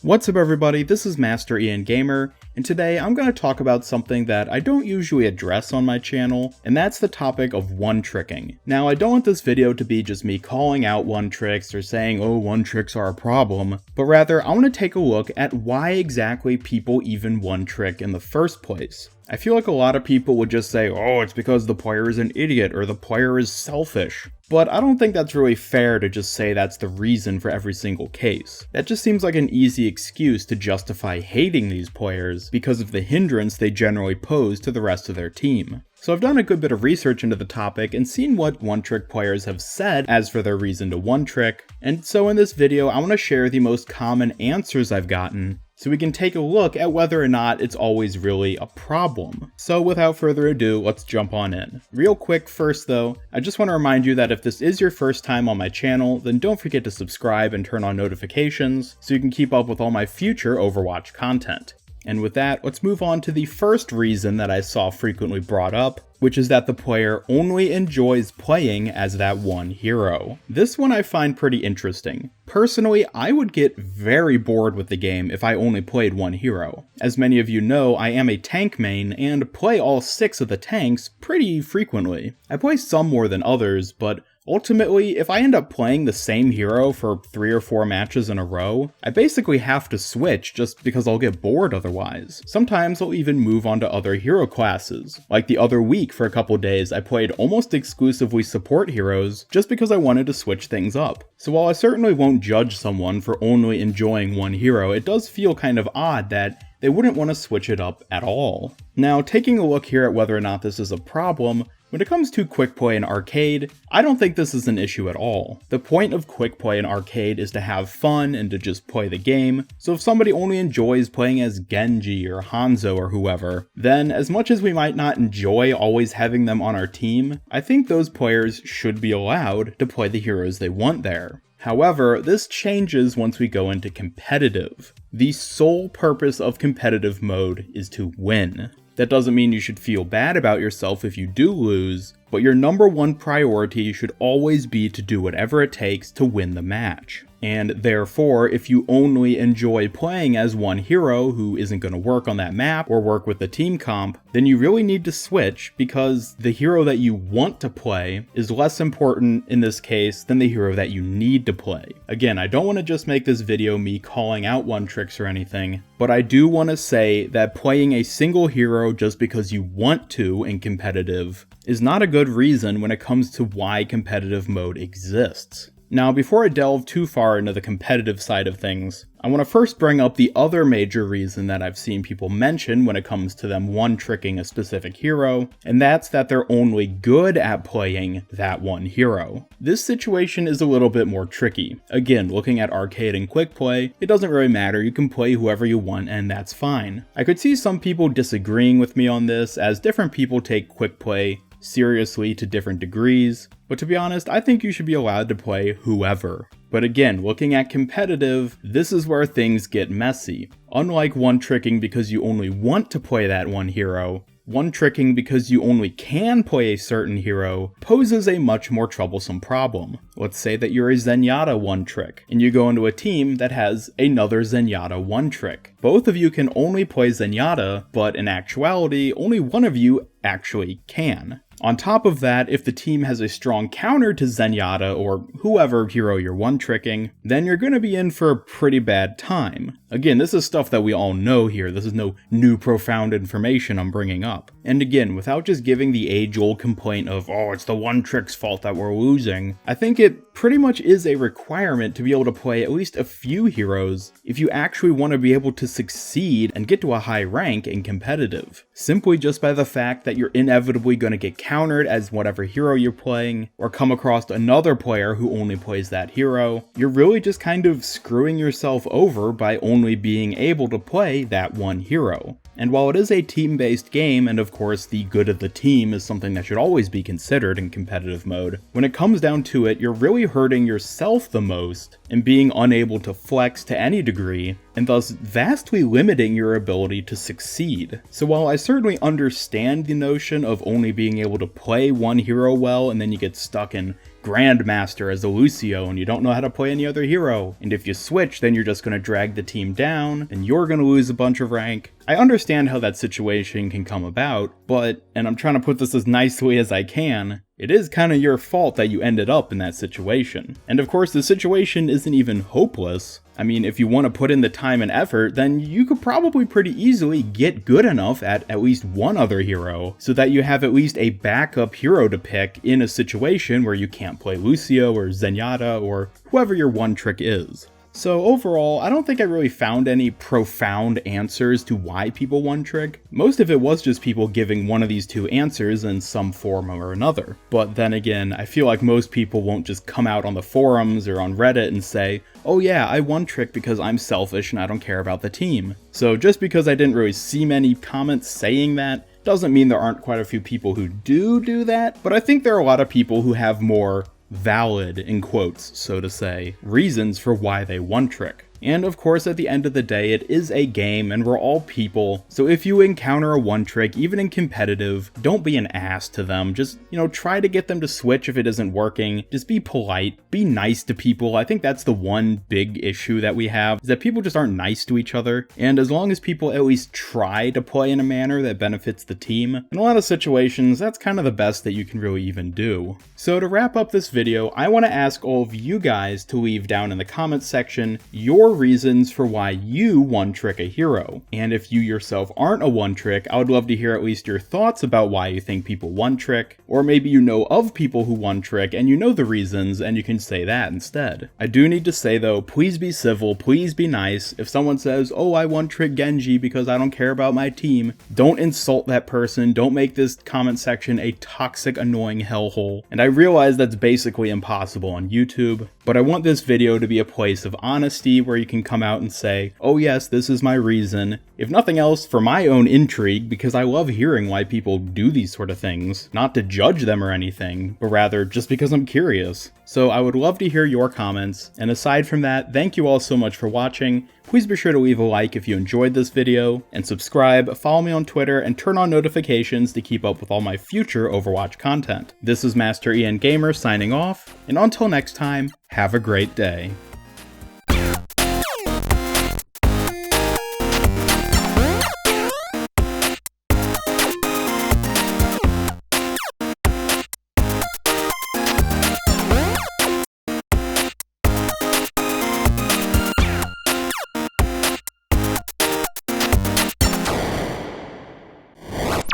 What's up everybody, this is Master Ian Gamer, and today I'm going to talk about something that I don't usually address on my channel, and that's the topic of one-tricking. Now I don't want this video to be just me calling out one-tricks or saying, oh, one-tricks are a problem, but rather I want to take a look at why exactly people even one-trick in the first place. I feel like a lot of people would just say, oh, it's because the player is an idiot or the player is selfish. But I don't think that's really fair to just say that's the reason for every single case. That just seems like an easy excuse to justify hating these players because of the hindrance they generally pose to the rest of their team. So I've done a good bit of research into the topic and seen what one-trick players have said as for their reason to one-trick, and so in this video I want to share the most common answers I've gotten, so we can take a look at whether or not it's always really a problem. So without further ado, let's jump on in. Real quick first though, I just want to remind you that if this is your first time on my channel, then don't forget to subscribe and turn on notifications so you can keep up with all my future Overwatch content. And with that, let's move on to the first reason that I saw frequently brought up, which is that the player only enjoys playing as that one hero. This one I find pretty interesting. Personally, I would get very bored with the game if I only played one hero. As many of you know, I am a tank main and play all 6 of the tanks pretty frequently. I play some more than others, but ultimately, if I end up playing the same hero for 3 or 4 matches in a row, I basically have to switch just because I'll get bored otherwise. Sometimes I'll even move on to other hero classes. Like the other week for a couple days, I played almost exclusively support heroes just because I wanted to switch things up. So while I certainly won't judge someone for only enjoying one hero, it does feel kind of odd that they wouldn't want to switch it up at all. Now, taking a look here at whether or not this is a problem, when it comes to quick play in arcade, I don't think this is an issue at all. The point of quick play in arcade is to have fun and to just play the game, so if somebody only enjoys playing as Genji or Hanzo or whoever, then as much as we might not enjoy always having them on our team, I think those players should be allowed to play the heroes they want there. However, this changes once we go into competitive. The sole purpose of competitive mode is to win. That doesn't mean you should feel bad about yourself if you do lose, but your number one priority should always be to do whatever it takes to win the match. And therefore, if you only enjoy playing as one hero who isn't going to work on that map or work with the team comp, then you really need to switch because the hero that you want to play is less important in this case than the hero that you need to play. Again, I don't want to just make this video me calling out one-tricks or anything, but I do want to say that playing a single hero just because you want to in competitive is not a good reason when it comes to why competitive mode exists. Now, before I delve too far into the competitive side of things, I want to first bring up the other major reason that I've seen people mention when it comes to them one-tricking a specific hero, and that's that they're only good at playing that one hero. This situation is a little bit more tricky. Again, looking at arcade and quick play, it doesn't really matter, you can play whoever you want and that's fine. I could see some people disagreeing with me on this, as different people take quick play seriously to different degrees, but to be honest, I think you should be allowed to play whoever. But again, looking at competitive, this is where things get messy. Unlike one-tricking because you only want to play that one hero, one-tricking because you only can play a certain hero poses a much more troublesome problem. Let's say that you're a Zenyatta one-trick, and you go into a team that has another Zenyatta one-trick. Both of you can only play Zenyatta, but in actuality, only one of you actually can. On top of that, if the team has a strong counter to Zenyatta or whoever hero you're one-tricking, then you're going to be in for a pretty bad time. Again, this is stuff that we all know here, this is no new profound information I'm bringing up. And again, without just giving the age-old complaint of, oh, it's the one-trick's fault that we're losing, I think it pretty much is a requirement to be able to play at least a few heroes if you actually want to be able to succeed and get to a high rank in competitive. Simply just by the fact that you're inevitably going to get countered as whatever hero you're playing, or come across another player who only plays that hero, you're really just kind of screwing yourself over by only being able to play that one hero. And while it is a team-based game, and of course the good of the team is something that should always be considered in competitive mode, when it comes down to it, you're really hurting yourself the most and being unable to flex to any degree, and thus vastly limiting your ability to succeed. So while I certainly understand the notion of only being able able to play one hero well, and then you get stuck in Grandmaster as a Lucio and you don't know how to play any other hero. And if you switch, then you're just going to drag the team down and you're going to lose a bunch of rank. I understand how that situation can come about, but, and I'm trying to put this as nicely as I can, it is kind of your fault that you ended up in that situation. And of course, the situation isn't even hopeless. I mean, if you want to put in the time and effort, then you could probably pretty easily get good enough at least one other hero, so that you have at least a backup hero to pick in a situation where you can't play Lucio or Zenyatta or whoever your one trick is. So overall, I don't think I really found any profound answers to why people one trick. Most of it was just people giving one of these two answers in some form or another. But then again, I feel like most people won't just come out on the forums or on Reddit and say, oh yeah, I one trick because I'm selfish and I don't care about the team. So just because I didn't really see many comments saying that, doesn't mean there aren't quite a few people who do that, but I think there are a lot of people who have more valid, in quotes, so to say, reasons for why they one trick. And of course, at the end of the day, it is a game and we're all people, so if you encounter a one trick, even in competitive, don't be an ass to them. Just, try to get them to switch if it isn't working. Just be polite, be nice to people. I think that's the one big issue that we have, is that people just aren't nice to each other. And as long as people at least try to play in a manner that benefits the team, in a lot of situations, that's kind of the best that you can really even do. So to wrap up this video, I want to ask all of you guys to leave down in the comments section your reasons for why you one trick a hero. And if you yourself aren't a one trick, I would love to hear at least your thoughts about why you think people one trick, or maybe you know of people who one trick and you know the reasons and you can say that instead. I do need to say though, please be civil, please be nice. If someone says, oh, I one trick Genji because I don't care about my team, don't insult that person, don't make this comment section a toxic, annoying hellhole. And I realize that's basically impossible on YouTube, but I want this video to be a place of honesty where you can come out and say, oh yes, this is my reason. If nothing else, for my own intrigue, because I love hearing why people do these sort of things. Not to judge them or anything, but rather just because I'm curious. So I would love to hear your comments, and aside from that, thank you all so much for watching. Please be sure to leave a like if you enjoyed this video, and subscribe, follow me on Twitter, and turn on notifications to keep up with all my future Overwatch content. This is Master Ian Gamer signing off, and until next time, have a great day.